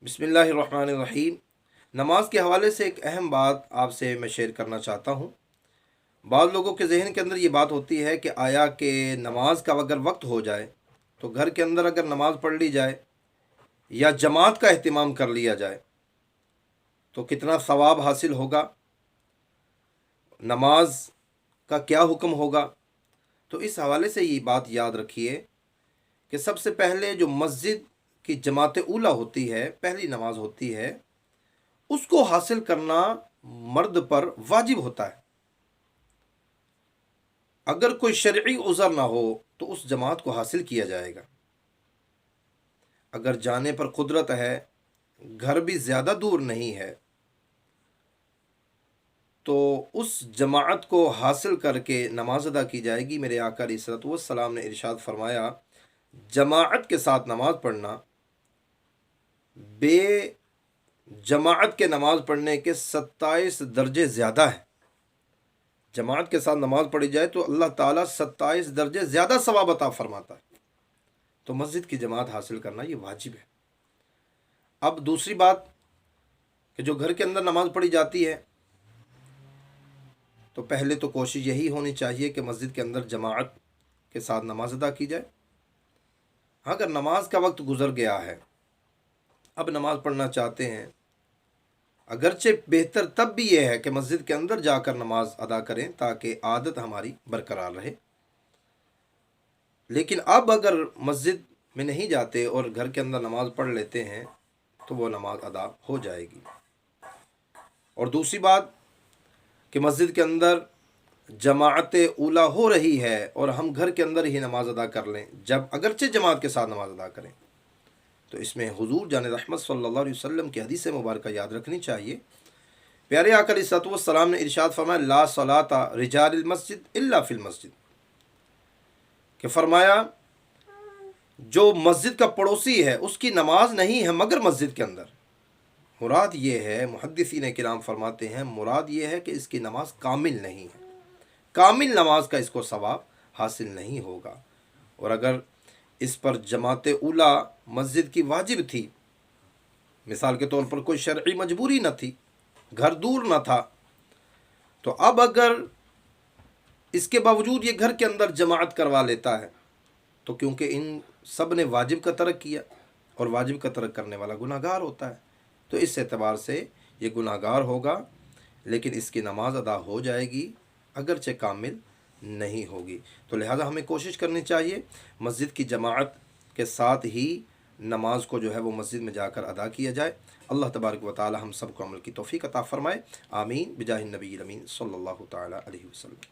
बिस्मिल्लाहिर्रहमानिर्रहीम। नमाज के हवाले से एक अहम बात आपसे मैं शेयर करना चाहता हूँ। बाद लोगों के जहन के अंदर ये बात होती है कि आया कि नमाज का अगर वक्त हो जाए तो घर के अंदर अगर नमाज पढ़ ली जाए या जमात का अहतमाम कर लिया जाए तो कितना सवाब हासिल होगा, नमाज का क्या हुक्म होगा। तो इस हवाले से ये बात याद रखिए कि सबसे पहले जो मस्जिद की जमात ऊला होती है, पहली नमाज होती है, उसको हासिल करना मर्द पर वाजिब होता है। अगर कोई शरई उज़र ना हो तो उस जमात को हासिल किया जाएगा। अगर जाने पर कुदरत है, घर भी ज़्यादा दूर नहीं है, तो उस जमात को हासिल करके नमाज अदा की जाएगी। मेरे आका अलैहिस्सलातु वस्सलाम ने इरशाद फरमाया, जमात के साथ नमाज पढ़ना बे जमात के नमाज पढ़ने के 27 दर्जे ज़्यादा है। जमात के साथ नमाज पढ़ी जाए तो अल्लाह ताला 27 दर्जे ज़्यादा सवाब अता फरमाता है। तो मस्जिद की जमात हासिल करना ये वाजिब है। अब दूसरी बात कि जो घर के अंदर नमाज पढ़ी जाती है, तो पहले तो कोशिश यही होनी चाहिए कि मस्जिद के अंदर जमात के साथ नमाज अदा की जाए। अगर नमाज का वक्त गुजर गया है, अब नमाज पढ़ना चाहते हैं, अगरचे बेहतर तब भी यह है कि मस्जिद के अंदर जाकर नमाज अदा करें ताकि आदत हमारी बरकरार रहे। लेकिन अब अगर मस्जिद में नहीं जाते और घर के अंदर नमाज पढ़ लेते हैं तो वो नमाज अदा हो जाएगी। और दूसरी बात कि मस्जिद के अंदर जमात ऊला हो रही है और हम घर के अंदर ही नमाज अदा कर लें, जब अगरचे जमात के साथ नमाज अदा करें, तो इसमें हुजूर जान रहमत सल्लल्लाहु अलैहि वसल्लम की हदीस मुबारक याद रखनी चाहिए। प्यारे आका अलैहिस्सलातु वस्सलाम ने इरशाद फरमाया, ला सलाता रिजालिल मस्जिद इल्ला फिल मस्जिद, कि फरमाया जो मस्जिद का पड़ोसी है उसकी नमाज नहीं है मगर मस्जिद के अंदर। मुराद ये है, मुहद्दिसीन किराम फरमाते हैं, मुराद ये है कि इसकी नमाज कामिल नहीं है, कामिल नमाज का इसको सवाब हासिल नहीं होगा। और अगर इस पर जमात उला मस्जिद की वाजिब थी, मिसाल के तौर पर कोई शरई मजबूरी न थी, घर दूर न था, तो अब अगर इसके बावजूद ये घर के अंदर जमात करवा लेता है तो क्योंकि इन सब ने वाजिब का तर्क किया और वाजिब का तर्क करने वाला गुनाहगार होता है, तो इस एतबार से ये गुनाहगार होगा, लेकिन इसकी नमाज अदा हो जाएगी अगरचे कामिल नहीं होगी। तो लिहाजा हमें कोशिश करनी चाहिए मस्जिद की जमात के साथ ही नमाज को जो है वो मस्जिद में जाकर अदा किया जाए। अल्लाह तबारक व तआला हम सबको अमल की तौफीक अता फ़रमाए। आमीन बिजाहिन नबी अमीन सल्लल्लाहु तआला अलैहि वसल्लम।